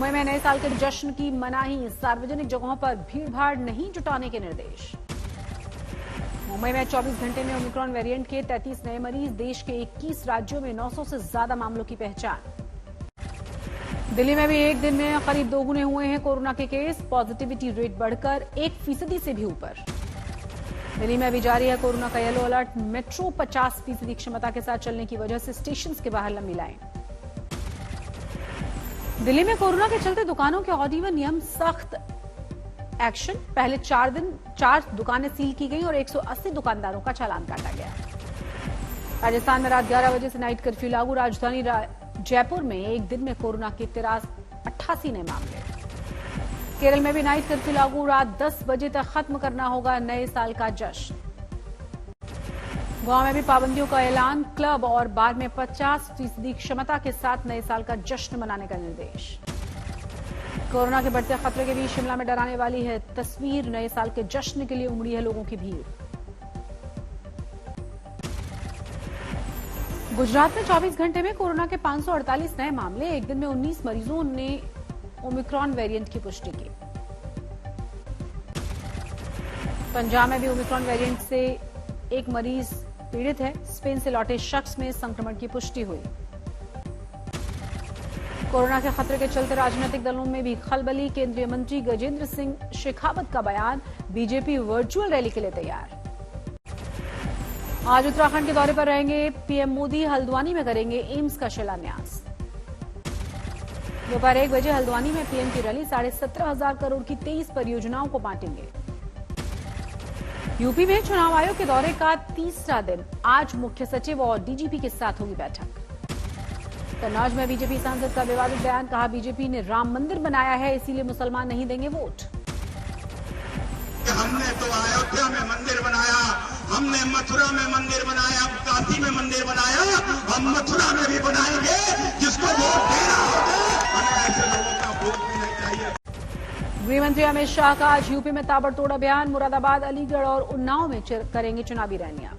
मुंबई में नए साल के जश्न की मनाही, सार्वजनिक जगहों पर भीड़भाड़ नहीं जुटाने के निर्देश। मुंबई में 24 घंटे में ओमिक्रॉन वेरिएंट के 33 नए मरीज, देश के 21 राज्यों में 900 से ज्यादा मामलों की पहचान। दिल्ली में भी एक दिन में करीब दोगुने हुए हैं कोरोना के केस, पॉजिटिविटी रेट बढ़कर 1% से भी ऊपर। दिल्ली में भी जारी है कोरोना का येलो अलर्ट, मेट्रो 50% क्षमता के साथ चलने की वजह से स्टेशन के बाहर लंबी लाइन। दिल्ली में कोरोना के चलते दुकानों के ऑड इवन नियम सख्त एक्शन, पहले 4 दुकानें सील की गई और 180 दुकानदारों का चालान काटा गया। राजस्थान में रात 11 बजे से नाइट कर्फ्यू लागू, राजधानी जयपुर में एक दिन में कोरोना के 88 नए मामले। केरल में भी नाइट कर्फ्यू लागू, रात 10 बजे तक खत्म करना होगा नए साल का जश्न। गोवा में भी पाबंदियों का ऐलान, क्लब और बार में 50% क्षमता के साथ नए साल का जश्न मनाने का निर्देश। कोरोना के बढ़ते खतरे के बीच शिमला में डराने वाली है तस्वीर, नए साल के जश्न के लिए उमड़ी है लोगों की भीड़। गुजरात में 24 घंटे में कोरोना के 548 नए मामले, एक दिन में 19 मरीजों ने ओमिक्रॉन वेरिएंट की पुष्टि की। पंजाब में भी ओमिक्रॉन वेरिएंट से एक मरीज पीड़ित है, स्पेन से लौटे शख्स में संक्रमण की पुष्टि हुई। कोरोना के खतरे के चलते राजनीतिक दलों में भी खलबली, केंद्रीय मंत्री गजेंद्र सिंह शेखावत का बयान, बीजेपी वर्चुअल रैली के लिए तैयार। आज उत्तराखंड के दौरे पर रहेंगे पीएम मोदी, हल्द्वानी में करेंगे एम्स का शिलान्यास। दोपहर 1 बजे हल्द्वानी में पीएम की रैली, 17,500 करोड़ की 23 परियोजनाओं को बांटेंगे। यूपी में चुनाव आयोग के दौरे का तीसरा दिन, आज मुख्य सचिव और डीजीपी के साथ होगी बैठक। कन्नौज में बीजेपी सांसद का विवादित बयान, कहा बीजेपी ने राम मंदिर बनाया है इसीलिए मुसलमान नहीं देंगे वोट। हमने तो अयोध्या में मंदिर बनाया, हमने मथुरा में मंदिर बनाया, काशी में मंदिर बनाया, हम मथुरा में भी बनाएंगे। जिसको वोट देना होगा हमें ऐसे लोगों का वोट भी नहीं चाहिए। गृहमंत्री अमित शाह का आज यूपी में ताबड़तोड़ अभियान, मुरादाबाद, अलीगढ़ और उन्नाव में करेंगे चुनावी रैलियां।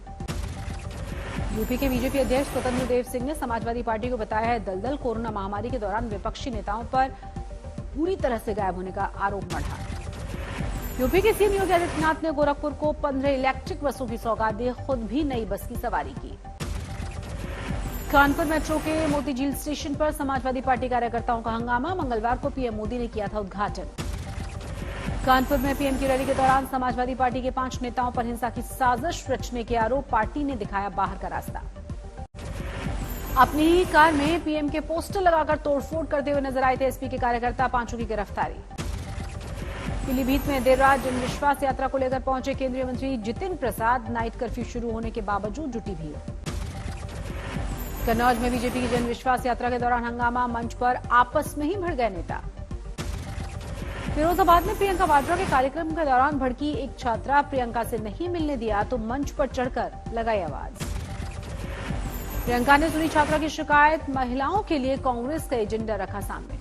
यूपी के बीजेपी अध्यक्ष स्वतंत्र देव सिंह ने समाजवादी पार्टी को बताया है दलदल, कोरोना महामारी के दौरान विपक्षी नेताओं पर पूरी तरह से गायब होने का आरोप मढ़ा। यूपी के सीएम योगी आदित्यनाथ ने गोरखपुर को 15 इलेक्ट्रिक बसों की सौगात दी, खुद भी नई बस की सवारी की। कानपुर मेट्रो के मोतीझील स्टेशन पर समाजवादी पार्टी कार्यकर्ताओं का हंगामा, मंगलवार को पीएम मोदी ने किया था उद्घाटन। कानपुर में पीएम की रैली के दौरान समाजवादी पार्टी के 5 नेताओं पर हिंसा की साजिश रचने के आरोप, पार्टी ने दिखाया बाहर का रास्ता। अपनी ही कार में पीएम के पोस्टर लगाकर तोड़फोड़ करते हुए नजर आए थे एसपी के कार्यकर्ता, 5 की गिरफ्तारी। पीलीभीत में देर रात जन विश्वास यात्रा को लेकर पहुंचे केंद्रीय मंत्री जितिन प्रसाद, नाइट कर्फ्यू शुरू होने के बावजूद जुटी भीड़। कन्नौज में बीजेपी की जन विश्वास यात्रा के दौरान हंगामा, मंच पर आपस में ही भिड़ गए नेता। फिरोजाबाद में प्रियंका वाड्रा के कार्यक्रम के दौरान भड़की एक छात्रा, प्रियंका से नहीं मिलने दिया तो मंच पर चढ़कर लगाई आवाज। प्रियंका ने सुनी छात्रा की शिकायत, महिलाओं के लिए कांग्रेस का एजेंडा रखा सामने।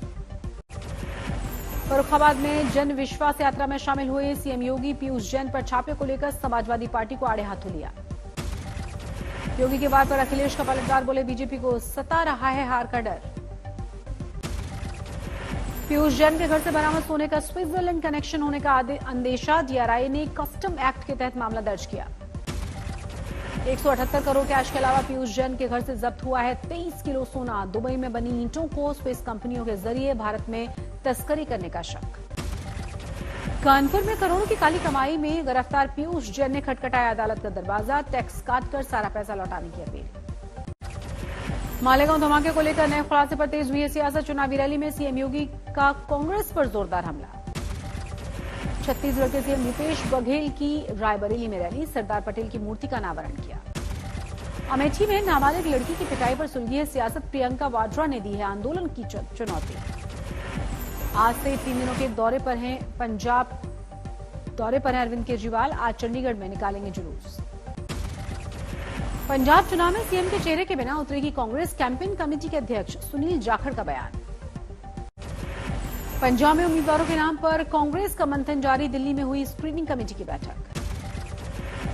फर्रुखाबाद में जन विश्वास यात्रा में शामिल हुए सीएम योगी, पीयूष जैन पर छापे को लेकर समाजवादी पार्टी को आड़े हाथों लिया। योगी के वार पर अखिलेश का पलटवार, बोले बीजेपी को सता रहा है हार का डर। पीयूष जैन के घर से बरामद सोने का स्विट्जरलैंड कनेक्शन होने का अंदेशा, डीआरआई ने कस्टम एक्ट के तहत मामला दर्ज किया। 178 करोड़ कैश के अलावा पीयूष जैन के घर से जब्त हुआ है 23 किलो सोना। दुबई में बनी ईंटों को स्पेस कंपनियों के जरिए भारत में तस्करी करने का शक। कानपुर में करोड़ों की काली कमाई में गिरफ्तार पीयूष जैन ने खटखटाया अदालत का दरवाजा, टैक्स काटकर सारा पैसा लौटाने की अपील। मालेगांव धमाके को लेकर नए खुलासे पर तेज हुई है सियासत, चुनावी रैली में सीएम योगी का कांग्रेस पर जोरदार हमला। छत्तीसगढ़ के सीएम भूपेश बघेल की रायबरेली में रैली, सरदार पटेल की मूर्ति का अनावरण किया। अमेठी में नाबालिग लड़की की पिटाई पर सुलझी है सियासत, प्रियंका वाड्रा ने दी है आंदोलन की चुनौती। आज से 3 दिनों के दौरे पर हैं पंजाब, दौरे पर हैं अरविंद केजरीवाल, आज चंडीगढ़ में निकालेंगे जुलूस। पंजाब चुनाव में सीएम के चेहरे के बिना उतरेगी कांग्रेस, कैंपेन कमेटी के अध्यक्ष सुनील जाखड़ का बयान। पंजाब में उम्मीदवारों के नाम पर कांग्रेस का मंथन जारी, दिल्ली में हुई स्क्रीनिंग कमेटी की बैठक।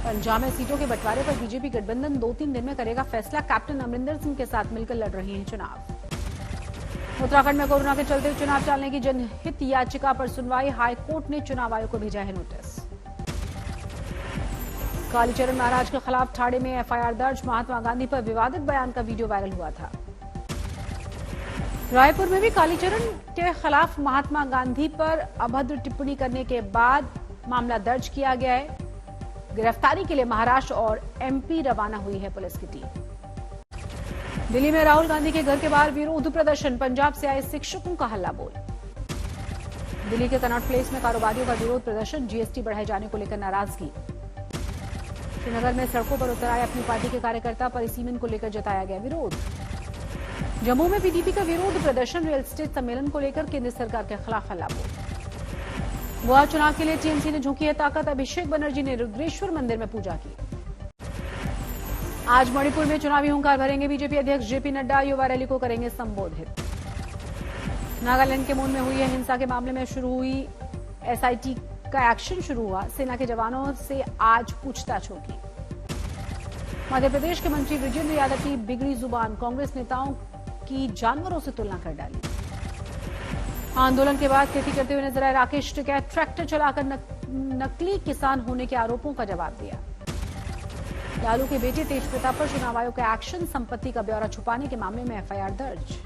पंजाब में सीटों के बंटवारे पर बीजेपी गठबंधन 2-3 दिन में करेगा फैसला, कैप्टन अमरिंदर सिंह के साथ मिलकर लड़ रहे हैं चुनाव। उत्तराखंड में कोरोना के चलते चुनाव टालने की जनहित याचिका पर सुनवाई, हाईकोर्ट ने चुनाव आयोग को भेजा है नोटिस। कालीचरण महाराज के खिलाफ ठाणे में एफआईआर दर्ज, महात्मा गांधी पर विवादित बयान का वीडियो वायरल हुआ था। रायपुर में भी कालीचरण के खिलाफ महात्मा गांधी पर अभद्र टिप्पणी करने के बाद मामला दर्ज किया गया है। गिरफ्तारी के लिए महाराष्ट्र और एमपी रवाना हुई है पुलिस की टीम। दिल्ली में राहुल गांधी के घर के बाहर विरोध प्रदर्शन, पंजाब से आए शिक्षकों का हल्ला बोल। दिल्ली के कनॉट प्लेस में कारोबारियों का विरोध प्रदर्शन, जीएसटी बढ़ाए जाने को लेकर नाराजगी। श्रीनगर में सड़कों पर उतर आए अपनी पार्टी के कार्यकर्ता, परिसीमन को लेकर जताया गया विरोध। जम्मू में पीडीपी का विरोध प्रदर्शन, रियल एस्टेट सम्मेलन को लेकर केंद्र सरकार के खिलाफ हल्ला बोल। गोवा चुनाव के लिए टीएमसी ने झोंकी है ताकत, अभिषेक बनर्जी ने रुद्रेश्वर मंदिर में पूजा की। आज मणिपुर में चुनावी हुंकार भरेंगे बीजेपी अध्यक्ष जेपी नड्डा, युवा रैली को करेंगे संबोधित। नागालैंड के मून में हुई है हिंसा के मामले में शुरू हुई एसआईटी का एक्शन शुरू हुआ, सेना के जवानों से आज पूछताछ होगी। मध्य प्रदेश के मंत्री विजेंद्र यादव की बिगड़ी जुबान, कांग्रेस नेताओं की जानवरों से तुलना कर डाली। आंदोलन के बाद खेती करते हुए नजर आए राकेश टिकैत, ट्रैक्टर चलाकर नकली किसान होने के आरोपों का जवाब दिया। लालू के बेटे तेज प्रताप पर चुनाव आयोग का एक्शन, संपत्ति का ब्यौरा छुपाने के मामले में एफआईआर दर्ज।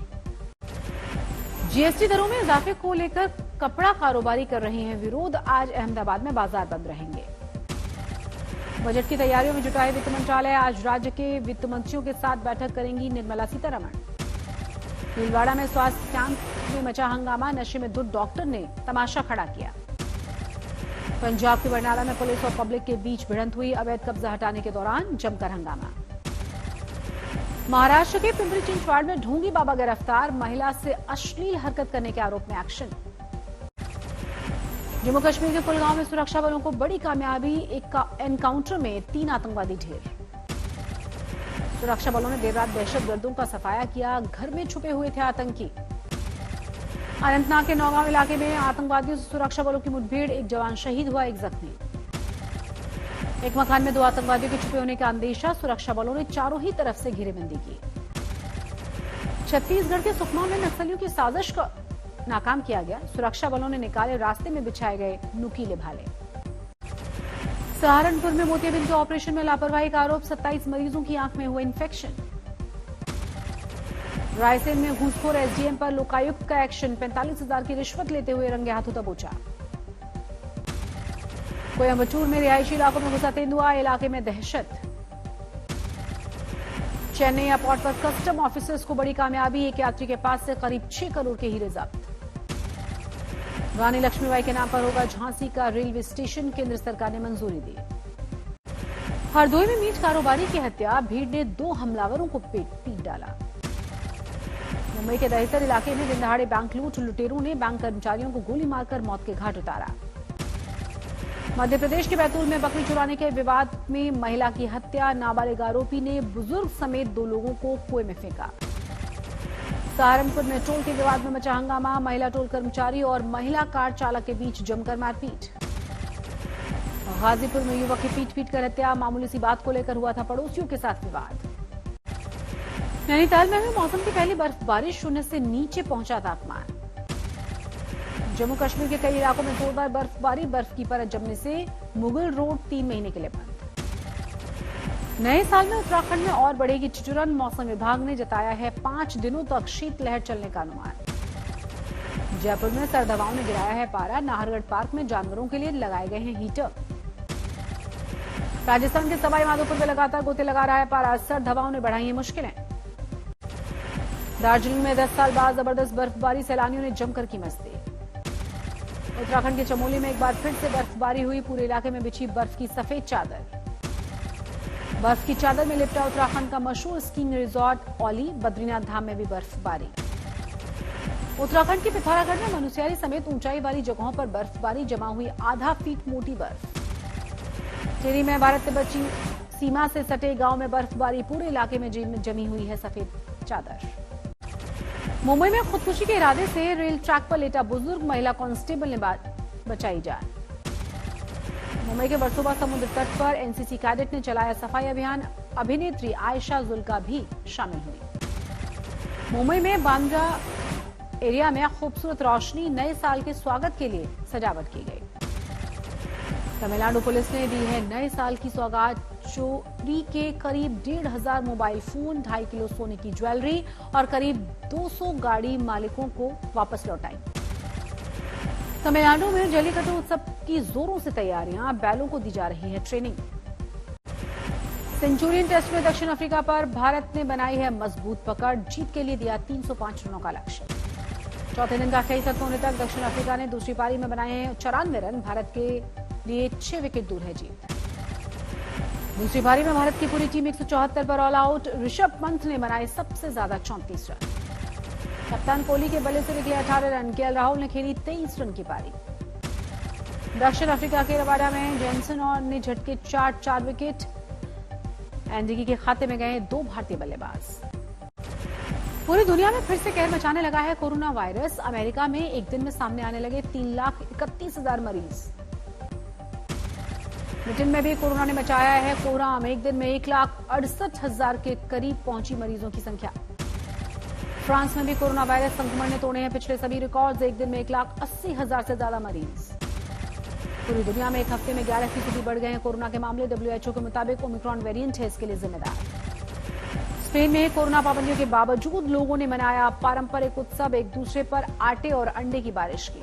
जीएसटी दरों में इजाफे को लेकर कपड़ा कारोबारी कर रहे हैं विरोध, आज अहमदाबाद में बाजार बंद रहेंगे। बजट की तैयारियों में जुटा है वित्त मंत्रालय, आज राज्य के वित्त मंत्रियों के साथ बैठक करेंगी निर्मला सीतारमण। भीलवाड़ा में स्वास्थ्य कैंप में मचा हंगामा, नशे में धुत डॉक्टर ने तमाशा खड़ा किया। पंजाब के बरनाला में पुलिस और पब्लिक के बीच भिड़ंत हुई, अवैध कब्जा हटाने के दौरान जमकर हंगामा। महाराष्ट्र के पिंपरी चिंचवाड़ में ढोंगी बाबा गिरफ्तार, महिला से अश्लील हरकत करने के आरोप में एक्शन। जम्मू कश्मीर के कुलगांव में सुरक्षा बलों को बड़ी कामयाबी, एक एनकाउंटर में 3 आतंकवादी ढेर। सुरक्षा बलों ने देर रात दहशतगर्दों का सफाया किया, घर में छुपे हुए थे आतंकी। अनंतनाग के नौगांव इलाके में आतंकवादियों से सुरक्षा बलों की मुठभेड़, एक जवान शहीद हुआ, एक जख्मी। एक मकान में 2 आतंकवादियों के छुपे होने का अंदेशा, सुरक्षा बलों ने चारों ही तरफ से घेरेबंदी की। छत्तीसगढ़ के सुकमा में नक्सलियों की साजिश को नाकाम किया गया, सुरक्षा बलों ने निकाले रास्ते में बिछाए गए नुकीले भाले। सहारनपुर में मोतियाबिंद के ऑपरेशन में लापरवाही का आरोप, 27 मरीजों की आंख में हुआ इन्फेक्शन। रायसेन में घूसखोर एसडीएम पर लोकायुक्त का एक्शन, 45,000 की रिश्वत लेते हुए रंगे हाथों दबोचा। कोयम्बटूर में रिहायशी इलाकों में घुसा तेंदुआ, इलाके में दहशत। चेन्नई एयरपोर्ट पर कस्टम ऑफिसर्स को बड़ी कामयाबी, एक यात्री के पास से करीब 6 करोड़ के हीरे जब्त। रानी लक्ष्मीबाई के नाम पर होगा झांसी का रेलवे स्टेशन, केंद्र सरकार ने मंजूरी दी। हरदोई में मीट कारोबारी की हत्या, भीड़ ने 2 हमलावरों को पीट डाला। मुंबई के दहिसर इलाके में दिन दहाड़े बैंक लूट, लुटेरों ने बैंक कर्मचारियों को गोली मारकर मौत के घाट उतारा। मध्य प्रदेश के बैतूल में बकरी चुराने के विवाद में महिला की हत्या, नाबालिग आरोपी ने बुजुर्ग समेत 2 लोगों को कुएं में फेंका। सहारनपुर में टोल के विवाद में मचा हंगामा, महिला टोल कर्मचारी और महिला कार चालक के बीच जमकर मारपीट। गाजीपुर में युवक की पीट कर हत्या, मामूली सी बात को लेकर हुआ था पड़ोसियों के साथ विवाद। नैनीताल में भी मौसम की पहली बर्फबारी, 0 से नीचे पहुंचा तापमान। जम्मू कश्मीर के कई इलाकों में जोरदार बर्फबारी, बर्फ की परत जमने से मुगल रोड 3 महीने के लिए बंद। नए साल में उत्तराखंड में और बढ़ेगी ठिठुरन, मौसम विभाग ने जताया है 5 दिनों तक शीतलहर चलने का अनुमान। जयपुर में सर्द हवाओं ने गिराया है पारा, नाहरगढ़ पार्क में जानवरों के लिए लगाए गए हैं हीटर। राजस्थान के सवाई माधोपुर में लगातार गोते लगा रहा है पारा, सर्द हवाओं ने बढ़ाई है मुश्किलें। दार्जिलिंग में 10 साल बाद जबरदस्त बर्फबारी, सैलानियों ने जमकर की मस्ती। उत्तराखंड के चमोली में एक बार फिर से बर्फबारी हुई, पूरे इलाके में बिछी बर्फ की सफेद चादर। बर्फ की चादर में लिपटा उत्तराखंड का मशहूर स्कीइंग रिजॉर्ट औली, बद्रीनाथ धाम में भी बर्फबारी। उत्तराखंड के पिथौरागढ़ में मनुस्यारी समेत ऊंचाई वाली जगहों पर बर्फबारी, जमा हुई आधा फीट मोटी बर्फ। टिहरी में भारत तिब्बत सीमा से सटे गांव में बर्फबारी, पूरे इलाके में जमी हुई है सफेद चादर। मुंबई में खुदकुशी के इरादे से रेल ट्रैक पर लेटा बुजुर्ग, महिला कांस्टेबल ने बचाई जान। मुंबई के वर्सोवा समुद्र तट पर एनसीसी कैडेट ने चलाया सफाई अभियान, अभिनेत्री आयशा जुल्का भी शामिल हुई। मुंबई में बांद्रा एरिया में खूबसूरत रोशनी, नए साल के स्वागत के लिए सजावट की गई। तमिलनाडु पुलिस ने दी है नए साल की सौगात, चोरी के करीब 1,500 मोबाइल फोन, 2.5 किलो सोने की ज्वेलरी और करीब 200 गाड़ी मालिकों को वापस लौटाई। तमिलनाडु में जल्लीकट्टू उत्सव की जोरों से तैयारियां, बैलों को दी जा रही है ट्रेनिंग। सेंचुरियन टेस्ट में दक्षिण अफ्रीका पर भारत ने बनाई है मजबूत पकड़, जीत के लिए दिया 305 रनों का लक्ष्य। चौथे दिन का खेल खत्म होने तक दक्षिण अफ्रीका ने दूसरी पारी में बनाए हैं 94 रन, भारत के लिए 6 विकेट दूर है जीत। दूसरी पारी में भारत की पूरी टीम 174 पर ऑल आउट, ऋषभ पंत ने बनाए सबसे ज्यादा 34 रन। कप्तान कोहली के बल्ले से निकले 18 रन, केएल राहुल ने खेली 23 रन की पारी। दक्षिण अफ्रीका के रवाडा में जेनसन और ने झटके 4 विकेट, एनडीकी के खाते में गए 2 भारतीय बल्लेबाज। पूरी दुनिया में फिर से कहर मचाने लगा है कोरोना वायरस। अमेरिका में एक दिन में सामने आने लगे 3,31,000 मरीज। ब्रिटेन में भी कोरोना ने मचाया है कोहराम, एक दिन में 1,68,000 के करीब पहुंची मरीजों की संख्या। फ्रांस में भी कोरोना वायरस संक्रमण ने तोड़े हैं पिछले सभी रिकॉर्ड, एक दिन में 1,80,000 से ज्यादा मरीज। पूरी दुनिया में एक हफ्ते में 11% बढ़ गए हैं कोरोना के मामले। WHO के मुताबिक ओमिक्रॉन वेरिएंट है इसके लिए जिम्मेदार। स्पेन में कोरोना पाबंदियों के बावजूद लोगों ने मनाया पारंपरिक उत्सव, एक दूसरे पर आटे और अंडे की बारिश की।